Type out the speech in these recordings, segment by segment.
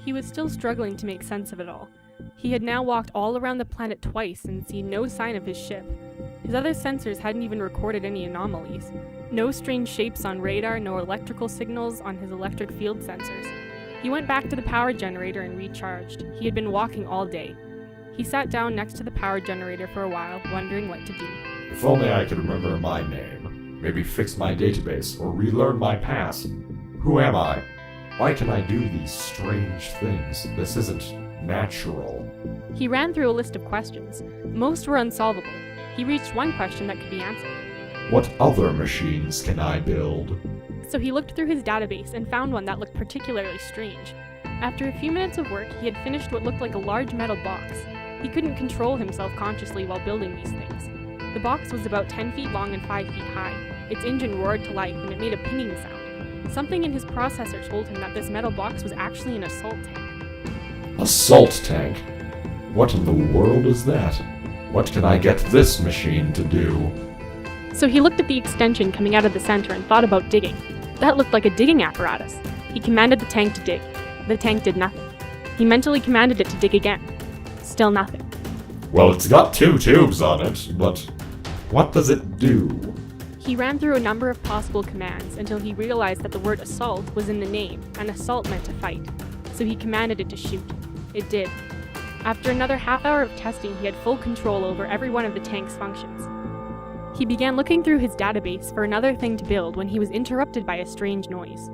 He was still struggling to make sense of it all. He had now walked all around the planet twice and seen no sign of his ship. His other sensors hadn't even recorded any anomalies. No strange shapes on radar, no electrical signals on his electric field sensors. He went back to the power generator and recharged. He had been walking all day. He sat down next to the power generator for a while, wondering what to do. If only I could remember my name. Maybe fix my database or relearn my past. Who am I? Why can I do these strange things? This isn't natural. He ran through a list of questions. Most were unsolvable. He reached one question that could be answered. What other machines can I build? So he looked through his database and found one that looked particularly strange. After a few minutes of work, he had finished what looked like a large metal box. He couldn't control himself consciously while building these things. The box was about 10 feet long and 5 feet high. Its engine roared to life and it made a pinging sound. Something in his processor told him that this metal box was actually an assault tank. Assault tank? What in the world is that? What can I get this machine to do? So he looked at the extension coming out of the center and thought about digging. That looked like a digging apparatus. He commanded the tank to dig. The tank did nothing. He mentally commanded it to dig again. Still nothing. Well, it's got 2 tubes on it, but what does it do? He ran through a number of possible commands until he realized that the word assault was in the name, and assault meant to fight. So he commanded it to shoot. It did. After another half hour of testing, he had full control over every one of the tank's functions. He began looking through his database for another thing to build when he was interrupted by a strange noise.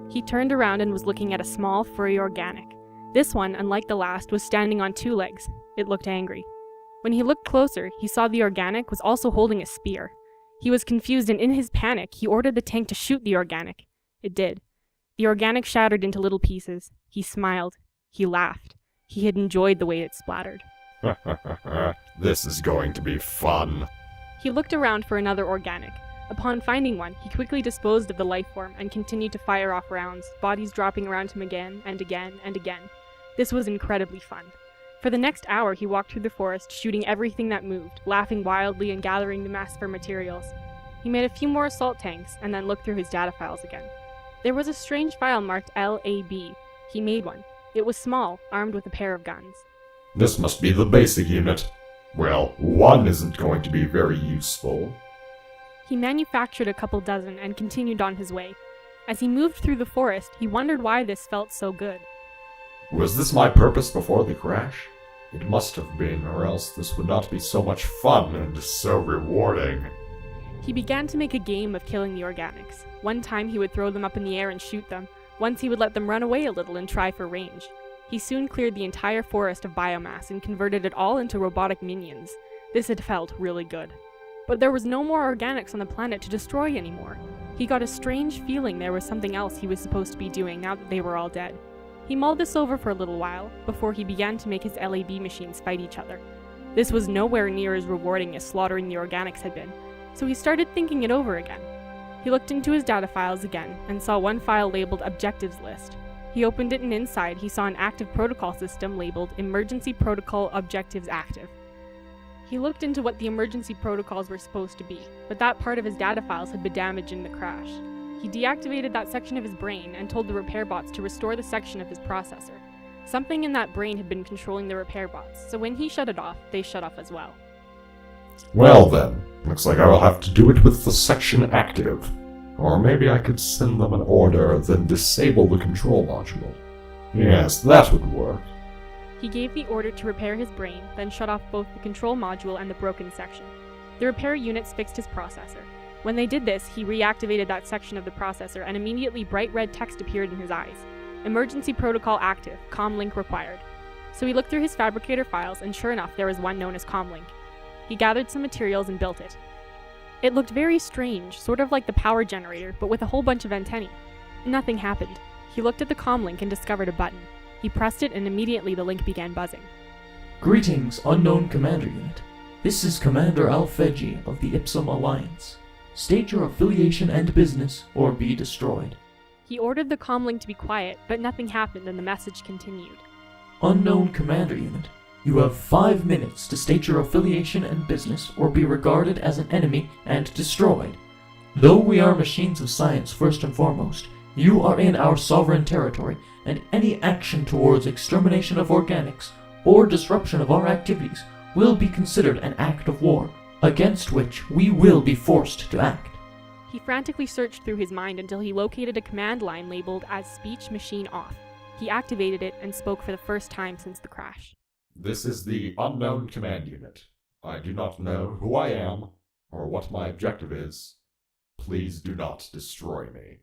He turned around and was looking at a small, furry organic. This one, unlike the last, was standing on 2 legs. It looked angry. When he looked closer, he saw the organic was also holding a spear. He was confused, and in his panic, he ordered the tank to shoot the organic. It did. The organic shattered into little pieces. He smiled. He laughed. He had enjoyed the way it splattered. This is going to be fun. He looked around for another organic. Upon finding one, he quickly disposed of the life form and continued to fire off rounds, bodies dropping around him again and again and again. This was incredibly fun. For the next hour, he walked through the forest, shooting everything that moved, laughing wildly and gathering the mess for materials. He made a few more assault tanks and then looked through his data files again. There was a strange file marked LAB. He made one. It was small, armed with a pair of guns. This must be the basic unit. Well, one isn't going to be very useful. He manufactured a couple dozen and continued on his way. As he moved through the forest, he wondered why this felt so good. Was this my purpose before the crash? It must have been, or else this would not be so much fun and so rewarding. He began to make a game of killing the organics. One time he would throw them up in the air and shoot them. Once he would let them run away a little and try for range. He soon cleared the entire forest of biomass and converted it all into robotic minions. This had felt really good. But there was no more organics on the planet to destroy anymore. He got a strange feeling there was something else he was supposed to be doing now that they were all dead. He mulled this over for a little while, before he began to make his LAB machines fight each other. This was nowhere near as rewarding as slaughtering the organics had been, so he started thinking it over again. He looked into his data files again, and saw one file labeled Objectives List. He opened it, and inside he saw an active protocol system labeled Emergency Protocol Objectives Active. He looked into what the emergency protocols were supposed to be, but that part of his data files had been damaged in the crash. He deactivated that section of his brain and told the repair bots to restore the section of his processor. Something in that brain had been controlling the repair bots, so when he shut it off, they shut off as well. Well then, looks like I will have to do it with the section active. Or maybe I could send them an order, then disable the control module. Yes, that would work. He gave the order to repair his brain, then shut off both the control module and the broken section. The repair units fixed his processor. When they did this, he reactivated that section of the processor, and immediately bright red text appeared in his eyes. Emergency protocol active, comlink required. So he looked through his fabricator files, and sure enough, there was one known as comlink. He gathered some materials and built it. It looked very strange, sort of like the power generator, but with a whole bunch of antennae. Nothing happened. He looked at the comlink and discovered a button. He pressed it, and immediately the link began buzzing. Greetings, unknown commander unit. This is Commander Alfeji of the Ipsum Alliance. State your affiliation and business, or be destroyed. He ordered the comlink to be quiet, but nothing happened and the message continued. Unknown commander unit. You have 5 minutes to state your affiliation and business, or be regarded as an enemy and destroyed. Though we are machines of science first and foremost, You are in our sovereign territory, and any action towards extermination of organics or disruption of our activities will be considered an act of war, against which we will be forced to act. He frantically searched through his mind until he located a command line labeled as Speech Machine Off. He activated it and spoke for the first time since the crash. This is the Unknown Command Unit. I do not know who I am or what my objective is. Please do not destroy me.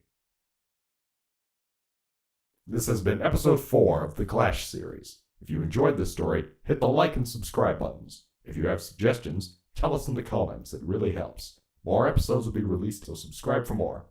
This has been episode 4 of the Clash series. If you enjoyed this story, hit the like and subscribe buttons. If you have suggestions, tell us in the comments, it really helps. More episodes will be released, so subscribe for more.